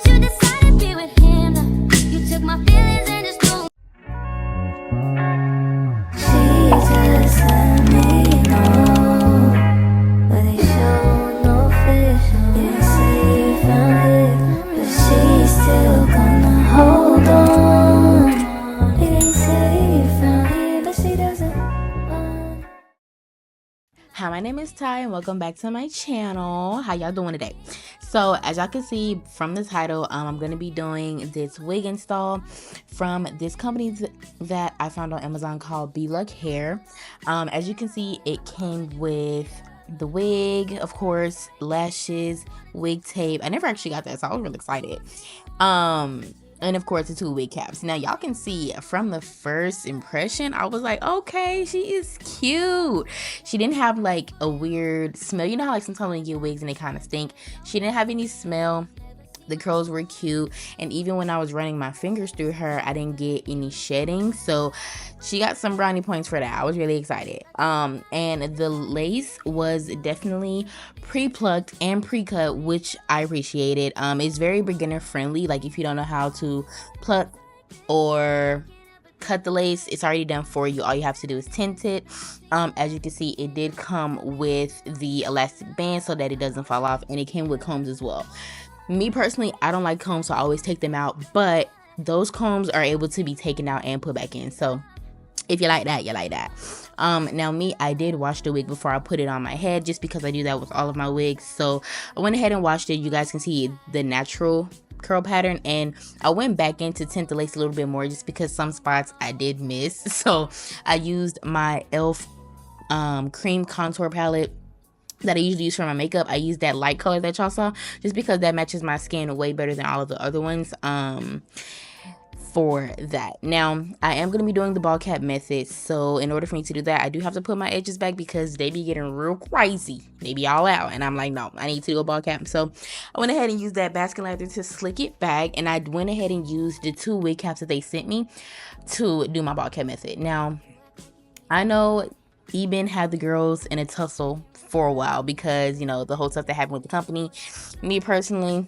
you decided to be with him. You took my feelings and just threw. She just let me know, but they show no fish. They say you found it, but she's still gonna hold on. They say you found it, but she doesn't. Hi, my name is Ty and welcome back to my channel. How y'all doing today? So as y'all can see from the title, I'm going to be doing this wig install from this company that I found on Amazon called Be Luck Hair. As you can see, it came with the wig, of course, lashes, wig tape. I never actually got that, so I was really excited. And of course the 2 wig caps. Now y'all can see from the first impression, I was like, okay, she is cute. She didn't have like a weird smell. You know how like sometimes when you get wigs and they kind of stink? She didn't have any smell. The curls were cute, and even when I was running my fingers through her, I didn't get any shedding, so she got some brownie points for that. I was really excited. And the lace was definitely pre-plucked and pre-cut, which I appreciated. It's very beginner friendly. Like if you don't know how to pluck or cut the lace, it's already done for you. All you have to do is tint it. As you can see, it did come with the elastic band so that it doesn't fall off, and it came with combs as well. Me personally, I don't like combs, so I always take them out, but those combs are able to be taken out and put back in. So if you like that, you like that. Now me, I did wash the wig before I put it on my head, just because I do that with all of my wigs. So I went ahead and washed it. You guys can see the natural curl pattern, and I went back in to tint the lace a little bit more just because some spots I did miss. So I used my e.l.f. Cream contour palette that I usually use for my makeup. I use that light color that y'all saw just because that matches my skin way better than all of the other ones for that. Now I am going to be doing the ball cap method, so in order for me to do that, I do have to put my edges back because they be getting real crazy. They be all out, and I'm like, no, I need to do a ball cap. So I went ahead and used that basket lather to slick it back, and I went ahead and used the 2 wig caps that they sent me to do my ball cap method. Now I know Eben had the girls in a tussle for a while because, you know, the whole stuff that happened with the company. Me personally,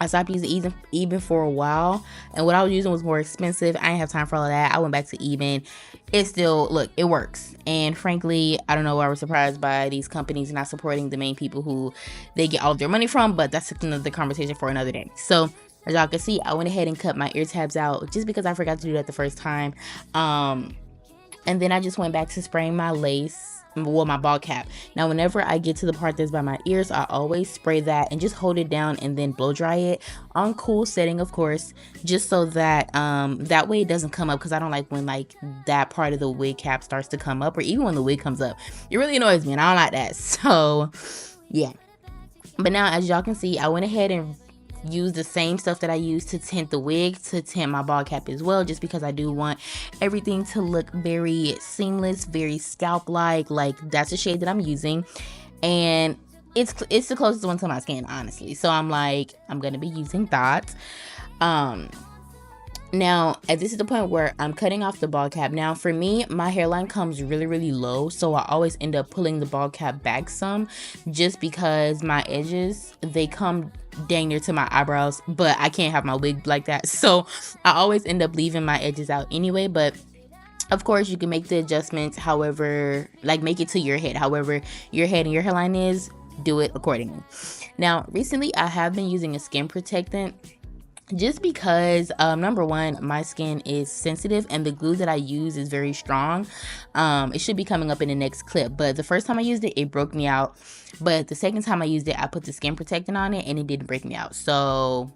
I stopped using Eben for a while, and what I was using was more expensive. I didn't have time for all of that. I went back to Eben. It still, look, it works. And frankly, I don't know why we're surprised by these companies not supporting the main people who they get all of their money from, but that's another conversation for another day. So as y'all can see, I went ahead and cut my ear tabs out just because I forgot to do that the first time. And then I just went back to spraying my lace, well, my ball cap. Now whenever I get to the part that's by my ears, I always spray that and just hold it down and then blow dry it on cool setting, of course, just so that that way it doesn't come up, because I don't like when like that part of the wig cap starts to come up, or even when the wig comes up. It really annoys me and I don't like that. So yeah, but now as y'all can see, I went ahead and use the same stuff that I use to tint the wig to tint my ball cap as well, just because I do want everything to look very seamless, very scalp like that's the shade that I'm using, and it's the closest one to my skin, honestly. So I'm like, I'm gonna be using that. Now, this is the point where I'm cutting off the ball cap. Now, for me, my hairline comes really, really low, so I always end up pulling the ball cap back some, just because my edges, they come dang near to my eyebrows, but I can't have my wig like that. So I always end up leaving my edges out anyway, but of course, you can make the adjustments however, like make it to your head. However your head and your hairline is, do it accordingly. Now, recently, I have been using a skin protectant, just because number one, my skin is sensitive and the glue that I use is very strong. It should be coming up in the next clip, but the first time I used it, it broke me out, but the second time I used it, I put the skin protectant on it and it didn't break me out. So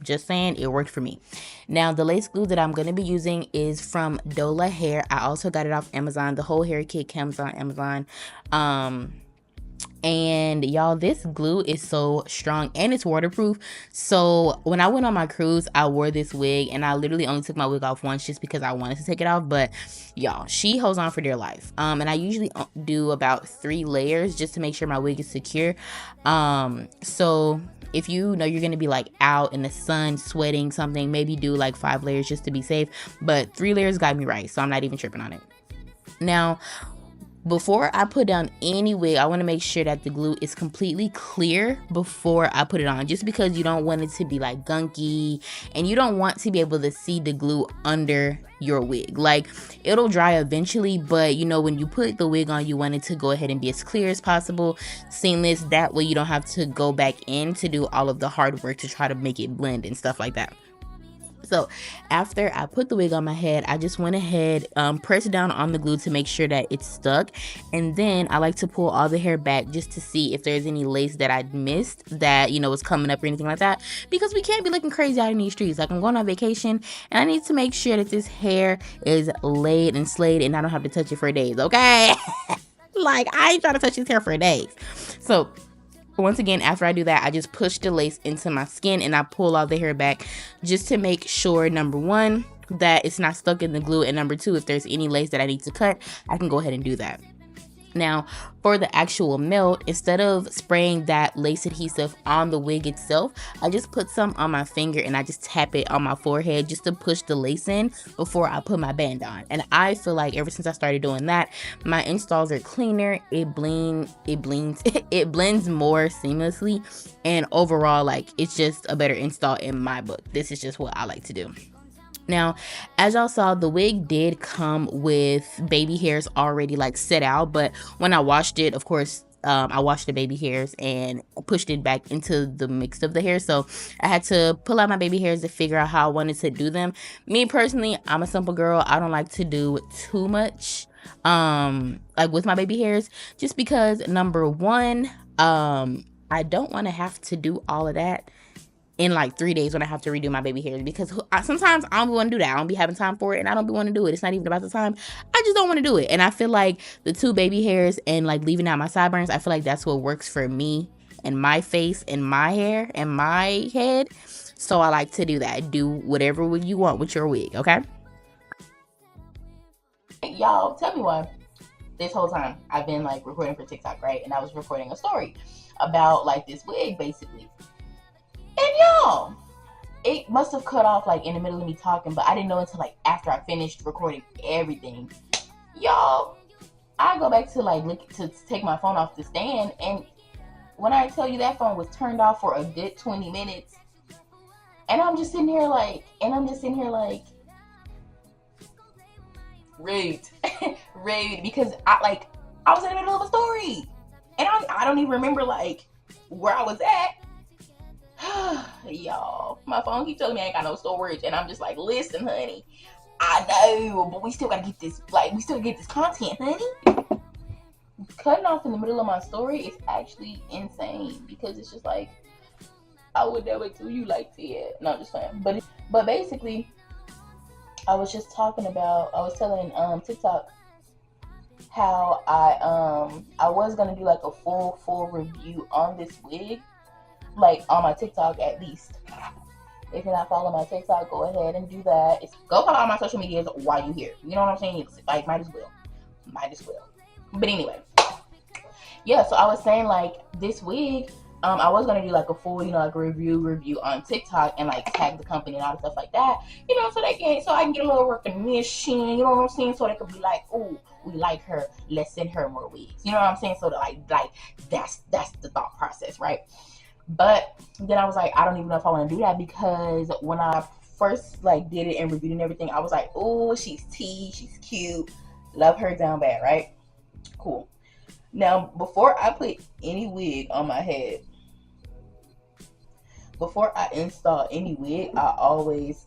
just saying, it worked for me. Now the lace glue that I'm going to be using is from Dola Hair. I also got it off Amazon. The whole hair kit comes on Amazon. And y'all, this glue is so strong and it's waterproof. So when I went on my cruise, I wore this wig and I literally only took my wig off once just because I wanted to take it off. But y'all, she holds on for dear life. And I usually do about 3 layers just to make sure my wig is secure. So if you know you're gonna be like out in the sun sweating something, maybe do like 5 layers just to be safe. But 3 layers got me right, so I'm not even tripping on it. Now, before I put down any wig, I want to make sure that the glue is completely clear before I put it on, just because you don't want it to be like gunky, and you don't want to be able to see the glue under your wig. Like, it'll dry eventually, but you know, when you put the wig on, you want it to go ahead and be as clear as possible, seamless. That way you don't have to go back in to do all of the hard work to try to make it blend and stuff like that. So after I put the wig on my head, I just went ahead, pressed down on the glue to make sure that it's stuck. And then I like to pull all the hair back just to see if there's any lace that I missed that, you know, was coming up or anything like that. Because we can't be looking crazy out in these streets. Like, I'm going on vacation and I need to make sure that this hair is laid and slayed and I don't have to touch it for days, okay? Like, I ain't trying to touch this hair for days. So once again, after I do that, I just push the lace into my skin and I pull all the hair back just to make sure, number one, that it's not stuck in the glue, and number two, if there's any lace that I need to cut, I can go ahead and do that. Now, for the actual melt, instead of spraying that lace adhesive on the wig itself, I just put some on my finger and I just tap it on my forehead just to push the lace in before I put my band on. And I feel like ever since I started doing that, my installs are cleaner, it blends more seamlessly, and overall, like, it's just a better install in my book. This is just what I like to do. Now, as y'all saw, the wig did come with baby hairs already like set out, but when I washed it, of course, I washed the baby hairs and pushed it back into the mix of the hair. So I had to pull out my baby hairs to figure out how I wanted to do them. Me personally, I'm a simple girl. I don't like to do too much like with my baby hairs, just because, number one, I don't want to have to do all of that in like 3 days when I have to redo my baby hairs, because sometimes I don't want to do that. I don't be having time for it, and I don't be want to do it. It's not even about the time. I just don't want to do it. And I feel like the 2 baby hairs and like leaving out my sideburns, I feel like that's what works for me and my face and my hair and my head. So I like to do that. Do whatever you want with your wig, okay? Y'all, tell me why this whole time I've been like recording for TikTok, right? And I was recording a story about like this wig basically. And y'all, it must have cut off like in the middle of me talking, but I didn't know until like after I finished recording everything. Y'all, I go back to like look to take my phone off the stand, and when I tell you that phone was turned off for a good 20 minutes, and I'm just sitting here like, rude, rude, because I was in the middle of a story, and I don't even remember like where I was at. Y'all, my phone keeps telling me I ain't got no storage, and I'm just like, listen, honey, I know, but we still gotta get this, like, we still get this content, honey. Cutting off in the middle of my story is actually insane, because it's just like, I would never do you like that. No, I'm just saying. But basically, I was telling TikTok how I was gonna do like a full review on this wig, like on my TikTok at least. If you're not following my TikTok, go ahead and do that. Go follow all my social medias while you're here. You know what I'm saying? It's like, might as well. But anyway, yeah, so I was saying like this wig, I was gonna do like a full, you know, like review on TikTok and like tag the company and all the stuff like that, you know, so I can get a little recognition, you know what I'm saying? So they could be like, oh, we like her, let's send her more wigs. You know what I'm saying? So like that's the thought process, right? But then I was like, I don't even know if I want to do that, because when I first like did it and reviewed and everything, I was like, oh, she's T, she's cute, love her down bad, right? Cool. Now, before I put any wig on my head, before I install any wig, I always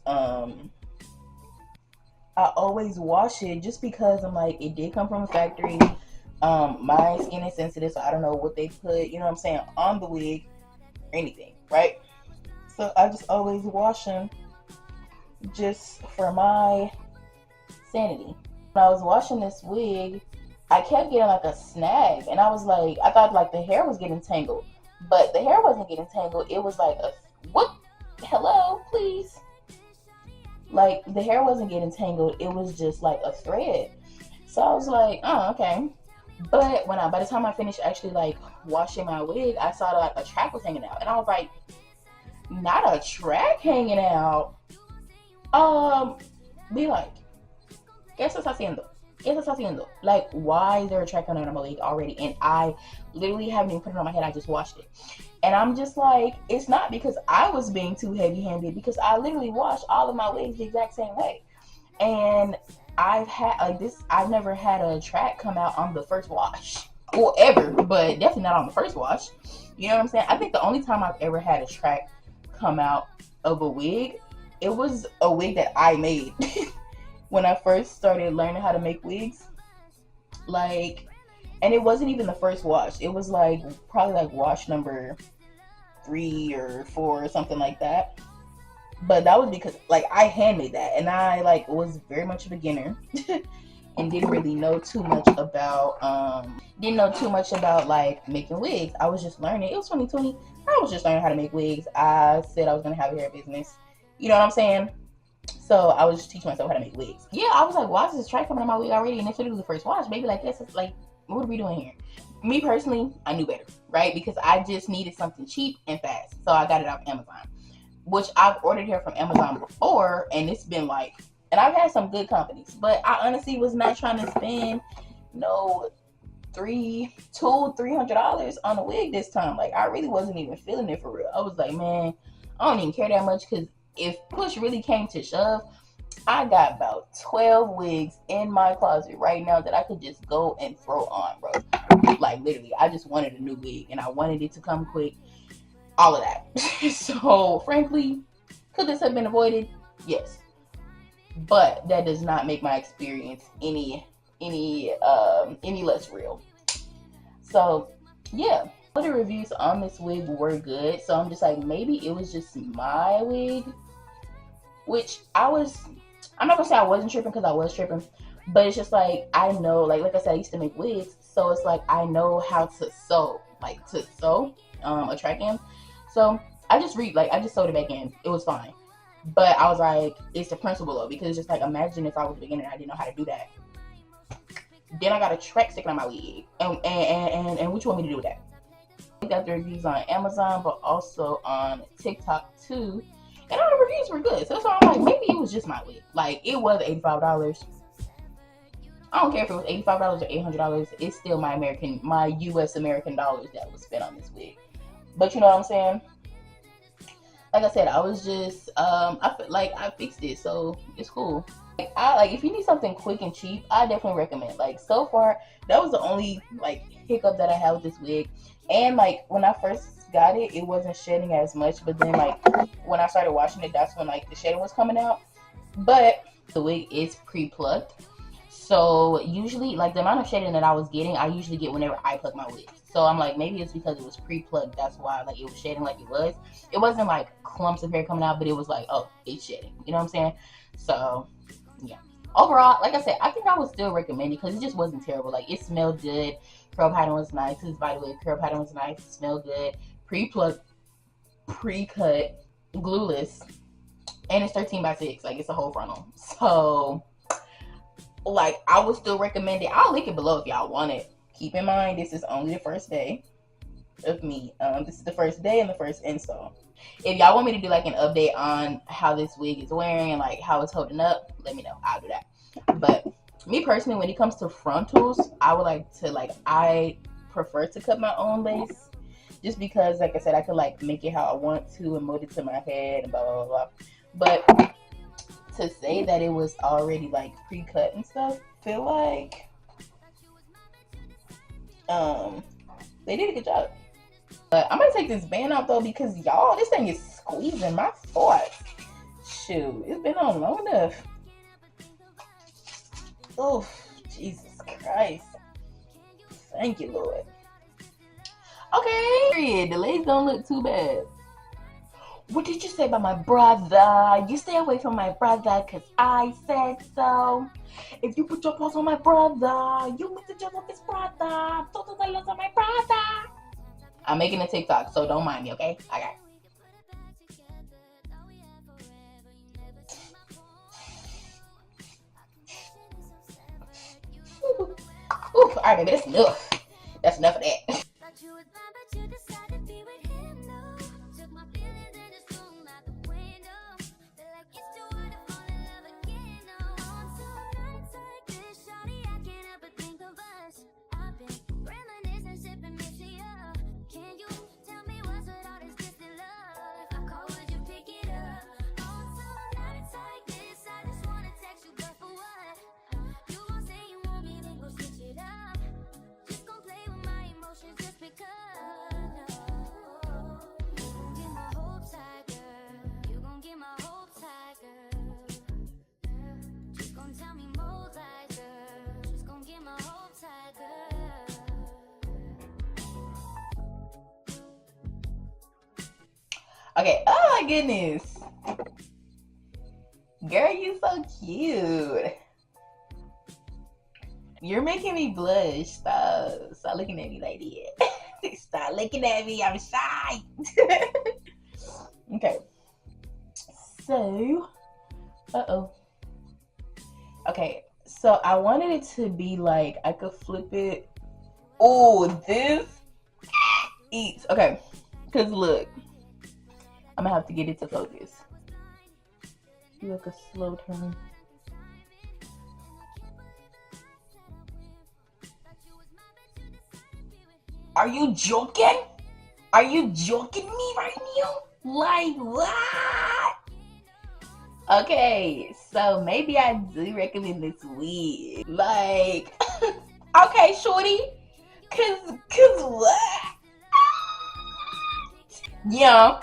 wash it, just because I'm like, it did come from a factory. My skin is sensitive, so I don't know what they put, you know what I'm saying, on the wig, anything, right? So I just always wash them just for my sanity. When I was washing this wig, I kept getting like a snag, and I was like, I thought like the hair was getting tangled, but the hair wasn't getting tangled. It was like what? Hello, please. Like, the hair wasn't getting tangled. It was just like a thread. So I was like, oh, okay. But by the time I finished actually like washing my wig, I saw like a track was hanging out, and I was like, not a track hanging out. Be like, ¿qué estás haciendo? It's a haciendo. Like, why is there a track coming out of my wig already? And I literally haven't even put it on my head. I just washed it. And I'm just like, it's not because I was being too heavy-handed, because I literally washed all of my wigs the exact same way. And I've never had a track come out on the first wash. Well, ever, but definitely not on the first wash. You know what I'm saying? I think the only time I've ever had a track come out of a wig, it was a wig that I made when I first started learning how to make wigs. Like, and it wasn't even the first wash. It was like probably like wash number 3 or 4 or something like that. But that was because like I handmade that, and I like was very much a beginner and didn't really know too much about like making wigs. I was just learning. It was 2020. I was just learning how to make wigs. I said I was gonna have a hair business. You know what I'm saying? So I was just teaching myself how to make wigs. Yeah, I was like, why is this track coming on my wig already? And it's literally the first wash. Maybe like this is like, what are we doing here? Me personally, I knew better, right? Because I just needed something cheap and fast. So I got it off Amazon, which I've ordered hair from Amazon before, and it's been like, and I've had some good companies, but I honestly was not trying to spend no $300 on a wig this time. Like, I really wasn't even feeling it for real. I was like, man, I don't even care that much, because if push really came to shove, I got about 12 wigs in my closet right now that I could just go and throw on, bro. Like, literally, I just wanted a new wig, and I wanted it to come quick. All of that. So, frankly, could this have been avoided? Yes. But that does not make my experience any less real. So, yeah. The reviews on this wig were good. So, I'm just like, maybe it was just my wig. Which I'm not gonna say I wasn't tripping, because I was tripping. But it's just like, I know, like I said, I used to make wigs. So, it's like, I know how to sew. Like, to sew a track in. So I just sewed it back in. It was fine. But I was like, it's the principle though, because it's just like, imagine if I was a beginner and I didn't know how to do that. Then I got a track sticking on my wig. And what you want me to do with that? I got the reviews on Amazon, but also on TikTok too. And all the reviews were good. So that's why I'm like, maybe it was just my wig. Like, it was $85. I don't care if it was $85 or $800. It's still my US American dollars that was spent on this wig. But you know what I'm saying? Like I said, I was just, I fixed it, so it's cool. If you need something quick and cheap, I definitely recommend. Like, so far, that was the only, like, hiccup that I had with this wig. And, like, when I first got it, it wasn't shedding as much. But then, like, when I started washing it, that's when, like, the shedding was coming out. But the wig is pre-plucked. So usually, like, the amount of shedding that I was getting, I usually get whenever I pluck my wigs. So I'm like, maybe it's because it was pre-plucked. That's why, like, it was shedding like it was. It wasn't like clumps of hair coming out, but it was like, oh, it's shedding. You know what I'm saying? So, yeah. Overall, like I said, I think I would still recommend it, because it just wasn't terrible. Like, it smelled good. Curl pattern was nice. This, by the way, curl pattern was nice. It smelled good. Pre-plucked, pre-cut, glueless. And it's 13x6. Like, it's a whole frontal. So, like, I would still recommend it. I'll link it below if y'all want it. Keep in mind, this is only the first day of me. This is the first day and the first install. If y'all want me to do like an update on how this wig is wearing and like how it's holding up, let me know. I'll do that. But me personally, when it comes to frontals, I prefer to cut my own lace, just because, like I said, I could like make it how I want to and mold it to my head and blah blah blah. But to say that it was already like pre-cut and stuff, I feel like they did a good job. But I'm gonna take this band out though, because y'all, this thing is squeezing my foot. Shoot, it's been on long enough. Oh, Jesus Christ. Thank you, Lord. Okay, the lace don't look too bad. What did you say about my brother? You stay away from my brother, because I said so. If you put your paws on my brother, you meet the judge of his brother. Total loves on my brother. I'm making a TikTok, so don't mind me, okay? Okay. Ooh, all right, baby, that's enough. That's enough of that. Okay, oh my goodness. Girl, you so cute. You're making me blush. Stop looking at me like that. Stop looking at me. I'm shy. Okay. So, okay. So I wanted it to be like I could flip it. Oh, this eats. Okay. Cause look, I'm gonna have to get it to focus. Look, a slow turn. Are you joking? Are you joking me right now? Like what? Okay, so maybe I do recommend this wig. Like, okay, shorty, cause what? Yeah.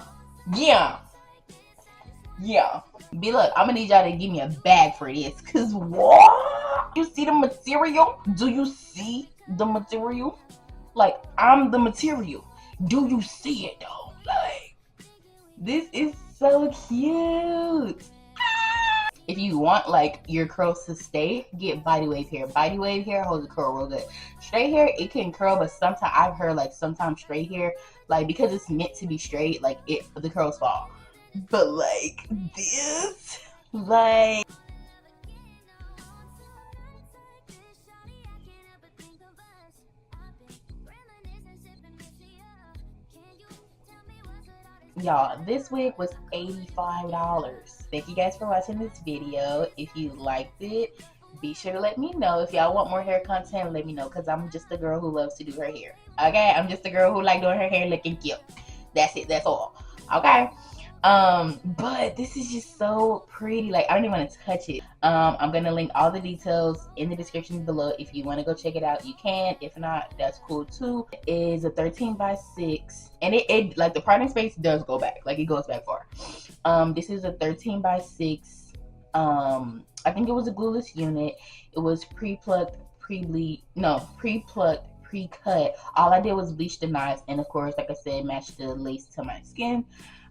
Be look, I'm gonna need y'all to give me a bag for this. Cause what? You see the material? Do you see the material? Like, I'm the material. Do you see it though? Like, this is so cute. If you want like your curls to stay, get body wave hair. Body wave hair holds the curl real good. Straight hair, it can curl, but sometimes I've heard like sometimes straight hair, like because it's meant to be straight, like the curls fall. But like this, like y'all, this wig was $85. Thank you guys for watching this video. If you liked it, be sure to let me know. If y'all want more hair content, let me know, because I'm just a girl who loves to do her hair. Okay, I'm just a girl who like doing her hair looking cute. That's it, that's all. Okay. But this is just so pretty. Like, I don't even want to touch it. I'm gonna link all the details in the description below. If you want to go check it out, you can. If not, that's cool too. It is a 13x6, and it like the parting space does go back, like it goes back far. This is a 13x6. I think it was a glueless unit. It was pre-plucked, pre-plucked, pre-cut. All I did was bleach the knots, and of course, like I said, match the lace to my skin.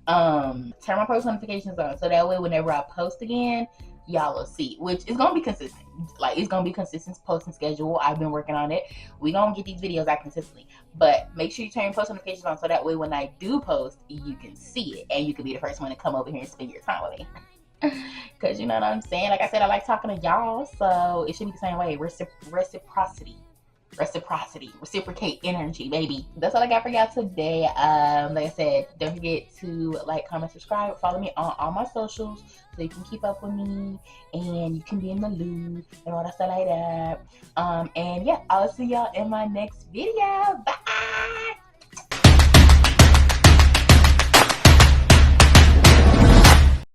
Turn my post notifications on, so that way whenever I post again, y'all will see, which is gonna be consistent. Like, it's gonna be consistent posting schedule. I've been working on it. We gonna get these videos out consistently, but make sure you turn your post notifications on, so that way when I do post, you can see it, and you can be the first one to come over here and spend your time with me. Because you know what I'm saying, like I said, I like talking to y'all, so it should be the same way. Reciprocate energy, baby. That's all I got for y'all today. Like I said, don't forget to like, comment, subscribe, follow me on all my socials so you can keep up with me and you can be in the loop and all that stuff like that. And yeah, I'll see y'all in my next video. Bye.